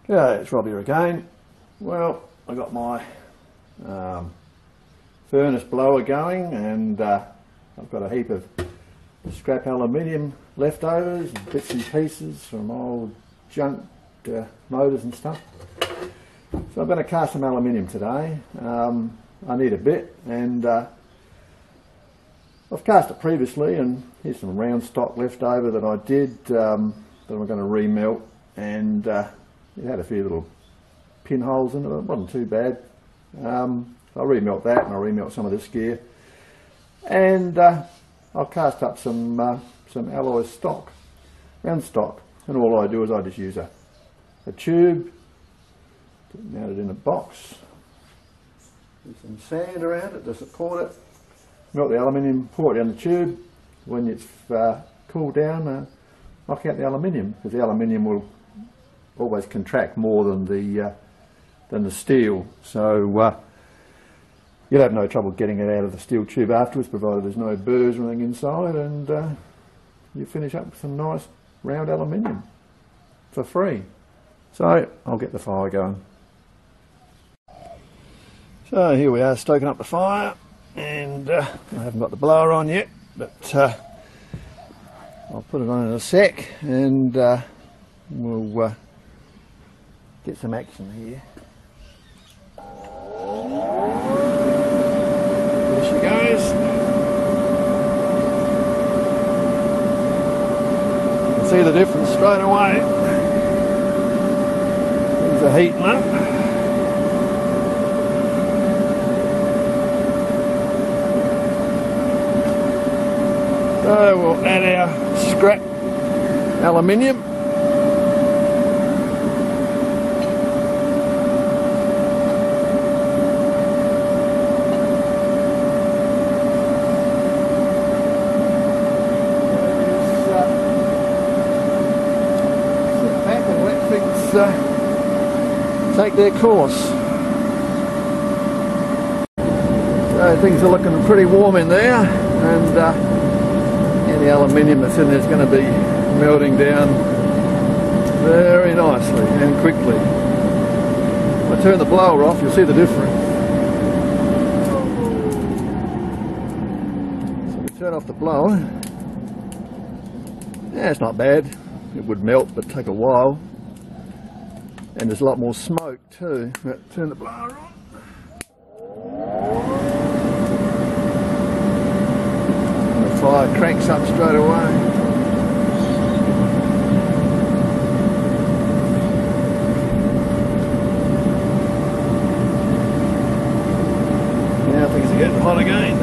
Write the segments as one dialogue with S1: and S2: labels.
S1: Yeah, it's Rob here again. Well, I got my furnace blower going, and I've got a heap of scrap aluminium leftovers and bits and pieces from old junk motors and stuff. So I'm going to cast some aluminium today. I need a bit, and I've cast it previously, and here's some round stock left over that I did that I'm going to remelt, and it had a few little pinholes in it. It wasn't too bad. I'll remelt that, and I'll remelt some of this gear, and I'll cast up some alloy stock, round stock, and all I do is I just use a tube, mount it in a box, with some sand around it to support it, melt the aluminium, pour it down the tube. When it's cooled down, knock out the aluminium, because the aluminium will always contract more than the steel, so you'll have no trouble getting it out of the steel tube afterwards, provided there's no burrs or anything inside, and you finish up with some nice round aluminium for free. So I'll get the fire going. So here we are, stoking up the fire, and I haven't got the blower on yet, but I'll put it on in a sec, and we'll get some action here. There she goes. You can see the difference straight away. Things are heating up. So we'll add our scrap aluminium. Take their course. So things are looking pretty warm in there, and the aluminium that's in there is going to be melting down very nicely and quickly. If I turn the blower off, you'll see the difference. So we turn off the blower. Yeah, it's not bad. It would melt, but take a while. And there's a lot more smoke too. But turn the blower on. And the fire cranks up straight away. Now things are getting hot again.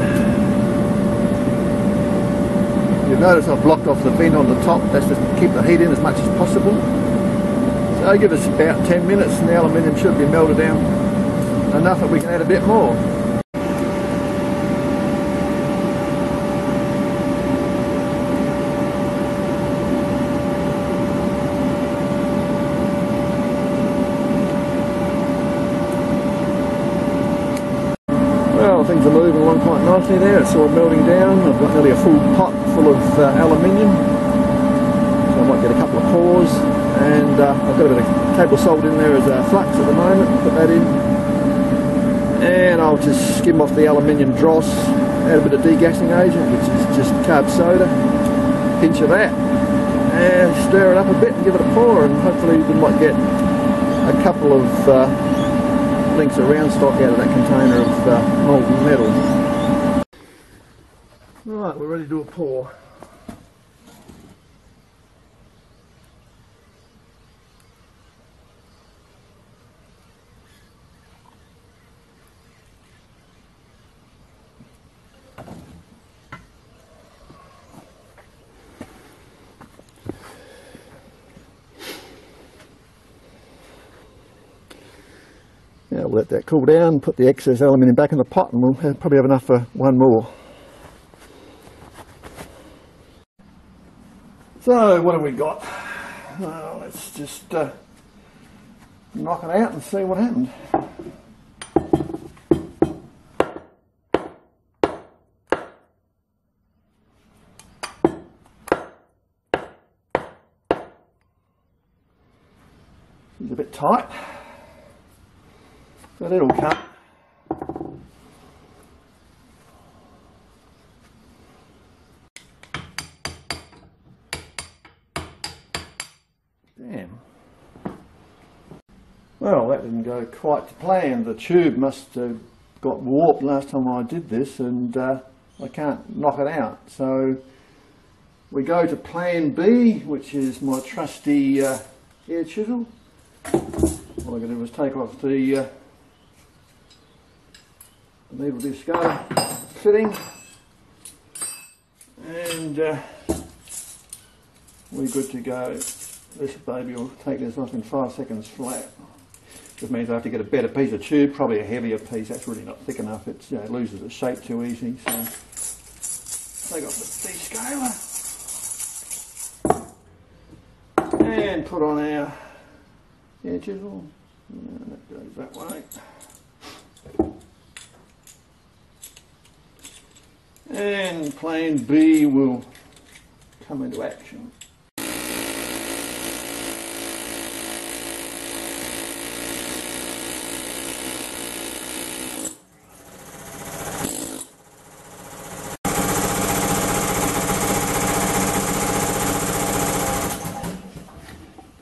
S1: You'll notice I've blocked off the vent on the top. That's to keep the heat in as much as possible. So give us about 10 minutes and the aluminium should be melted down enough that we can add a bit more. Well, things are moving along quite nicely there. It's all melting down. I've got nearly a full pot full of aluminium, so I might get a couple of pours. And I've got a bit of table salt in there as a flux at the moment, put that in, and I'll just skim off the aluminium dross, add a bit of degassing agent, which is just carb soda, pinch of that, and stir it up a bit and give it a pour, and hopefully we might get a couple of links of round stock out of that container of molten metal. Right, we're ready to do a pour. Now we'll let that cool down, put the excess aluminium back in the pot, and we'll probably have enough for one more. So what have we got? Let's just knock it out and see what happened. It's a bit tight, but it'll cut. Damn. Well, that didn't go quite to plan. The tube must have got warped last time I did this, and I can't knock it out. So we go to plan B, which is my trusty air chisel. All I got to do is take off the needle disco fitting, and we're good to go. This baby will take this off in 5 seconds flat. Just means I have to get a better piece of tube, probably a heavier piece. That's really not thick enough. It's, it loses its shape too easy. So take off the descaler and put on our air chisel. And that goes that way. And plan B will come into action.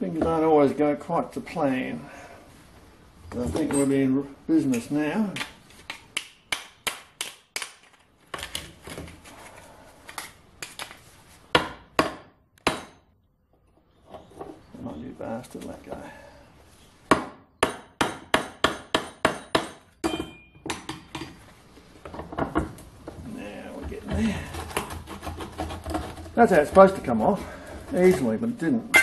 S1: Things don't always go quite to plan, but I think we'll be in business now. Not you bastard, let go. Now we're getting there. That's how it's supposed to come off, easily, but it didn't.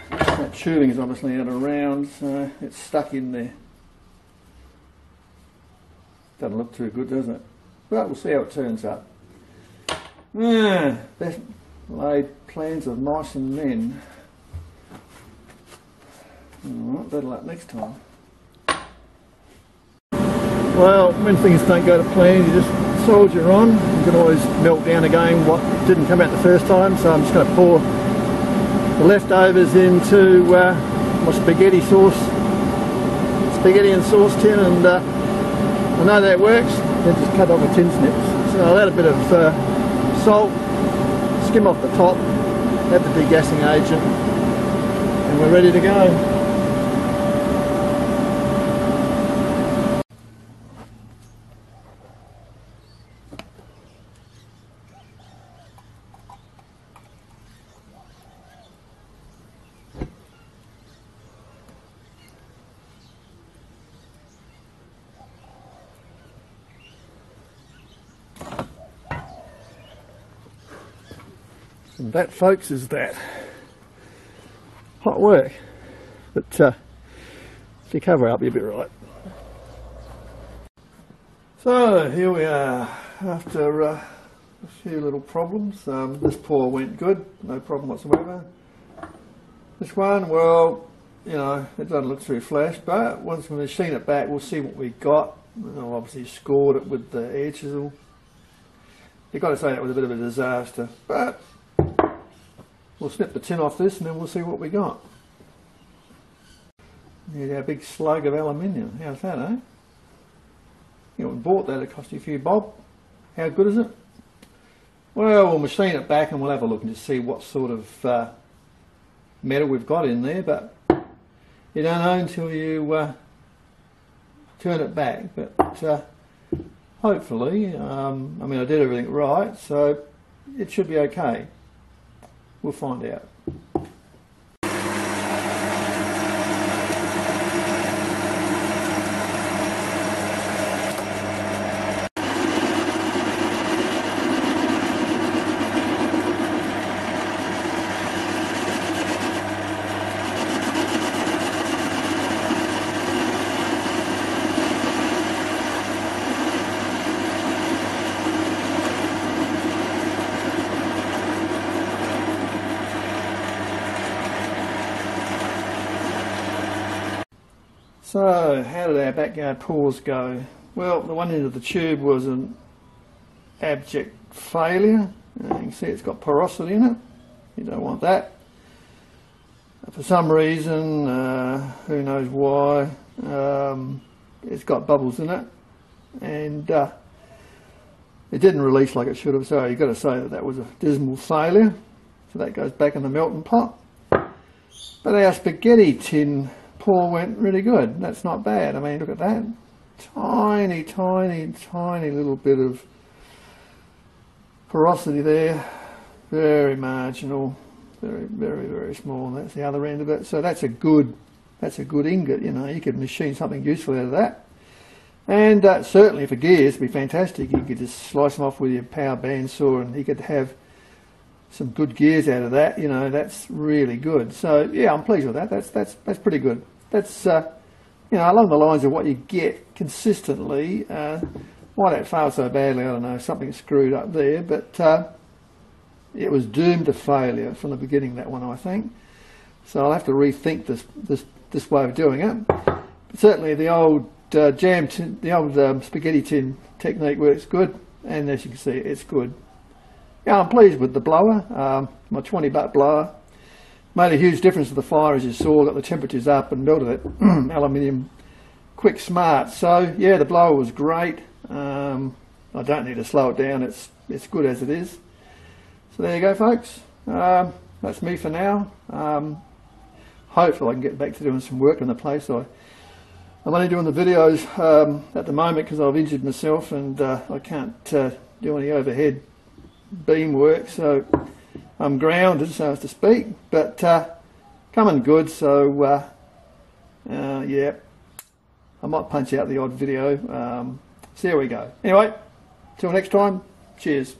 S1: That tubing is obviously out of round, so it's stuck in there. Doesn't look too good, does it? But we'll see how it turns up. Best laid plans of mice and men. Alright, better luck next time. Well, when things don't go to plan, you just soldier on. You can always melt down again what didn't come out the first time, so I'm just going to pour the leftovers into my spaghetti and sauce tin, and I know that works. Then just cut off a tin snips. So I'll add a bit of salt, skim off the top, add the degassing agent, and we're ready to go. And that, folks, is that. Hot work, but if you cover up, you'll be right. So here we are, after a few little problems. This pour went good, no problem whatsoever. This one, well, you know, it doesn't look too flash, but once we machine it back, we'll see what we got. I've obviously scored it with the air chisel. You've got to say it was a bit of a disaster, but we'll snip the tin off this and then we'll see what we got. Here's our big slug of aluminium. How's that, eh? You know, we bought that, it cost you a few bob. How good is it? Well, we'll machine it back and we'll have a look and just see what sort of metal we've got in there, but you don't know until you turn it back. But hopefully, I mean, I did everything right, so it should be okay. We'll find out. So, how did our backyard pours go? Well, the one end of the tube was an abject failure. You can see it's got porosity in it. You don't want that. For some reason, who knows why, it's got bubbles in it, and it didn't release like it should have, so you've got to say that that was a dismal failure. So that goes back in the melting pot. But our spaghetti tin pour went really good. That's not bad. I mean, look at that. Tiny, tiny, tiny little bit of porosity there. Very marginal. Very, very, very small. That's the other end of it. So that's a good ingot. You know, you could machine something useful out of that. And certainly for gears, it'd be fantastic. You could just slice them off with your power bandsaw, and you could have some good gears out of that. You know, that's really good. So yeah, I'm pleased with that. That's pretty good. That's you know, along the lines of what you get consistently. Why that failed so badly, I don't know. Something screwed up there, but it was doomed to failure from the beginning, that one, I think. So I'll have to rethink this way of doing it. But certainly the old spaghetti tin technique works good, and as you can see, it's good. Yeah, I'm pleased with the blower. My 20-buck blower made a huge difference to the fire, as you saw. Got the temperatures up and melted it. Aluminium, quick, smart. So yeah, the blower was great. I don't need to slow it down. It's good as it is. So there you go, folks. That's me for now. Hopefully I can get back to doing some work on the place. I'm only doing the videos at the moment because I've injured myself, and I can't do any overhead beam work, so I'm grounded, so as to speak, but coming good. So yeah, I might punch out the odd video. So there we go. Anyway, till next time, cheers.